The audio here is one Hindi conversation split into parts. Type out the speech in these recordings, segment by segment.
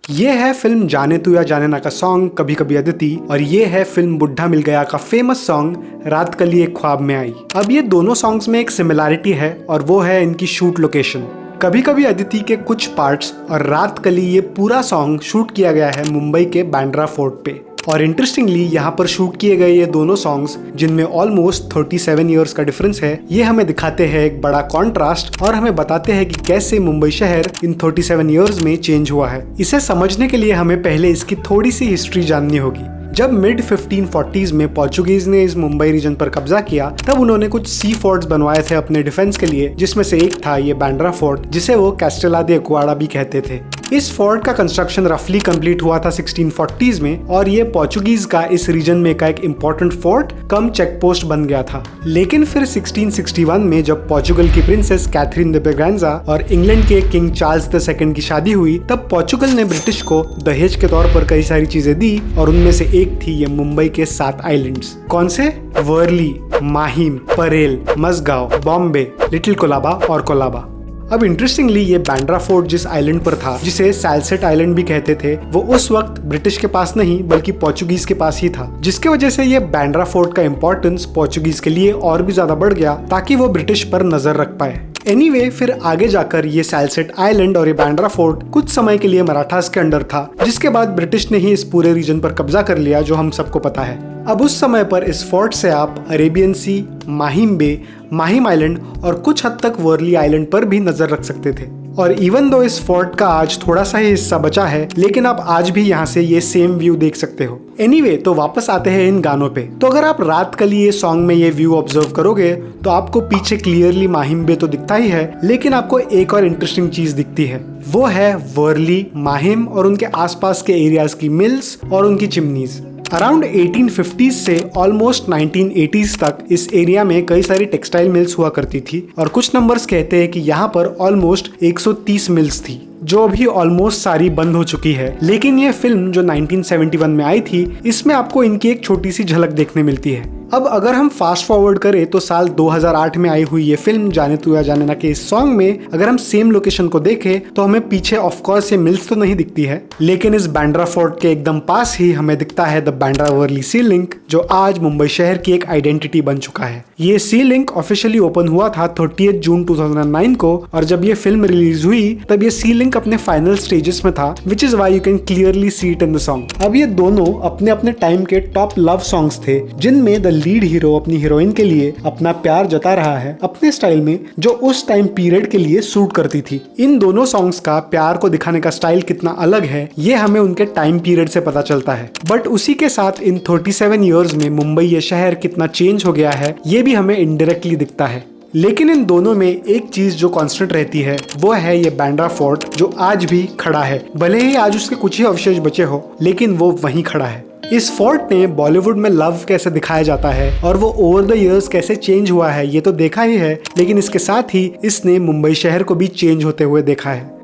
ये है फिल्म जाने तू या जाने ना का सॉन्ग कभी कभी अदिति, और ये है फिल्म बुढ़ा मिल गया का फेमस सॉन्ग रात कली एक ख्वाब में आई। अब ये दोनों सॉन्ग्स में एक सिमिलैरिटी है और वो है इनकी शूट लोकेशन। कभी कभी अदिति के कुछ पार्ट्स और रात कली ये पूरा सॉन्ग शूट किया गया है मुंबई के बांद्रा फोर्ट पे। और इंटरेस्टिंगली यहाँ पर शूट किए गए ये दोनों सॉन्ग्स, जिनमें ऑलमोस्ट 37 इयर्स का डिफरेंस है, ये हमें दिखाते हैं एक बड़ा कॉन्ट्रास्ट और हमें बताते हैं कि कैसे मुंबई शहर इन 37 इयर्स में चेंज हुआ है। इसे समझने के लिए हमें पहले इसकी थोड़ी सी हिस्ट्री जाननी होगी। जब मिड 1540s में पोर्चुगीज ने इस मुंबई रीजन पर कब्जा किया, तब उन्होंने कुछ सी फोर्ट्स बनवाए थे अपने डिफेंस के लिए, जिसमें से एक था ये बांद्रा फोर्ट, जिसे वो कैस्टेला दे अक्वाड़ा भी कहते थे। इस फोर्ट का कंस्ट्रक्शन रफली कंप्लीट हुआ था 1640s में, और ये पोर्चुगीज का इस रीजन में का एक इम्पोर्टेंट फोर्ट कम चेक पोस्ट बन गया था। लेकिन फिर 1661 में जब पोर्चुगल की प्रिंसेस कैथरीन द ब्रगैंजा और इंग्लैंड के किंग चार्ल्स II की शादी हुई, तब पोर्चुगल ने ब्रिटिश को दहेज के तौर पर कई सारी चीजें दी, और उनमें से एक थी ये मुंबई के 7 आइलैंड्स। कौन से? वर्ली, माहिम, परेल, मजगांव, बॉम्बे, लिटिल कोलाबा और कोलाबा। अब इंटरेस्टिंगली ये बांद्रा फोर्ट जिस आइलैंड पर था, जिसे सैलसेट आइलैंड भी कहते थे, वो उस वक्त ब्रिटिश के पास नहीं बल्कि पोर्चुगीज के पास ही था, जिसके वजह से ये बांद्रा फोर्ट का इंपॉर्टेंस पोर्चुगीज के लिए और भी ज्यादा बढ़ गया ताकि वो ब्रिटिश पर नजर रख पाए। एनीवे, फिर आगे जाकर ये सैलसेट आइलैंड और ये बांद्रा फोर्ट कुछ समय के लिए मराठास के अंडर था, जिसके बाद ब्रिटिश ने ही इस पूरे रीजन पर कब्जा कर लिया, जो हम सबको पता है। अब उस समय पर इस फोर्ट से आप अरेबियन सी, माहिम बे, माहिम आइलैंड और कुछ हद तक वर्ली आइलैंड पर भी नजर रख सकते थे। और इवन दो इस फोर्ट का आज थोड़ा सा ही हिस्सा बचा है, लेकिन आप आज भी यहाँ से ये सेम व्यू देख सकते हो। एनीवे, तो वापस आते हैं इन गानों पे। तो अगर आप रात कली ये सॉन्ग में ये व्यू ऑब्जर्व करोगे तो आपको पीछे क्लियरली माहिम बे तो दिखता ही है, लेकिन आपको एक और इंटरेस्टिंग चीज दिखती है, वो है वर्ली, माहिम और उनके आसपास के एरियाज की मिल्स और उनकी चिमनीज। अराउंड 1850s से ऑलमोस्ट 1980s तक इस एरिया में कई सारी टेक्सटाइल मिल्स हुआ करती थी, और कुछ नंबर्स कहते हैं कि यहाँ पर ऑलमोस्ट 130 मिल्स थी, जो अभी ऑलमोस्ट सारी बंद हो चुकी है। लेकिन ये फिल्म जो 1971 में आई थी, इसमें आपको इनकी एक छोटी सी झलक देखने मिलती है। अब अगर हम फास्ट फॉरवर्ड करें तो साल 2008 में आई हुई ये फिल्म जाने तू या जाने ना के इस सॉन्ग में अगर हम सेम लोकेशन को देखें तो हमें पीछे ऑफ कोर्स ये मिल्स तो नहीं दिखती है, लेकिन इस बांद्रा फोर्ट के एकदम पास ही हमें दिखता है the Bandra Worli sea link, जो आज मुंबई शहर की एक आइडेंटिटी बन चुका है। ये सी लिंक ऑफिशियली ओपन हुआ था 30 जून 2009 को, और जब ये फिल्म रिलीज हुई तब ये सी लिंक अपने फाइनल स्टेजेस में था, which is why you can clearly see it in the song. अब ये दोनों अपने अपने टाइम के टॉप लव सॉन्ग्स थे, जिनमें द लीड हीरो अपनी हीरोइन के लिए अपना प्यार जता रहा है अपने स्टाइल में, जो उस टाइम पीरियड के लिए सूट करती थी। इन दोनों सॉन्ग्स का प्यार को दिखाने का स्टाइल कितना अलग है, ये हमें उनके टाइम पीरियड से पता चलता है। बट उसी के साथ इन 37 इयर्स में मुंबई ये शहर कितना चेंज हो गया है, ये भी हमें इनडायरेक्टली दिखता है। लेकिन इन दोनों में एक चीज जो कांस्टेंट रहती है, वो है ये बांद्रा फोर्ट, जो आज भी खड़ा है। भले ही आज उसके कुछ ही अवशेष बचे हो, लेकिन वो वहीं खड़ा है। इस फोर्ट ने बॉलीवुड में लव कैसे दिखाया जाता है और वो ओवर द इयर्स कैसे चेंज हुआ है, ये तो देखा ही है, लेकिन इसके साथ ही इसने मुंबई शहर को भी चेंज होते हुए देखा है।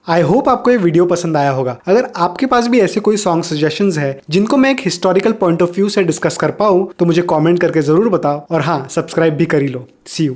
आई होप आपको ये वीडियो पसंद आया होगा। अगर आपके पास भी ऐसे कोई सॉन्ग सजेशंस है जिनको मैं एक हिस्टोरिकल पॉइंट ऑफ व्यू से डिस्कस कर पाऊँ, तो मुझे कमेंट करके जरूर बताओ, और हाँ, सब्सक्राइब भी कर ही लो। सी यू।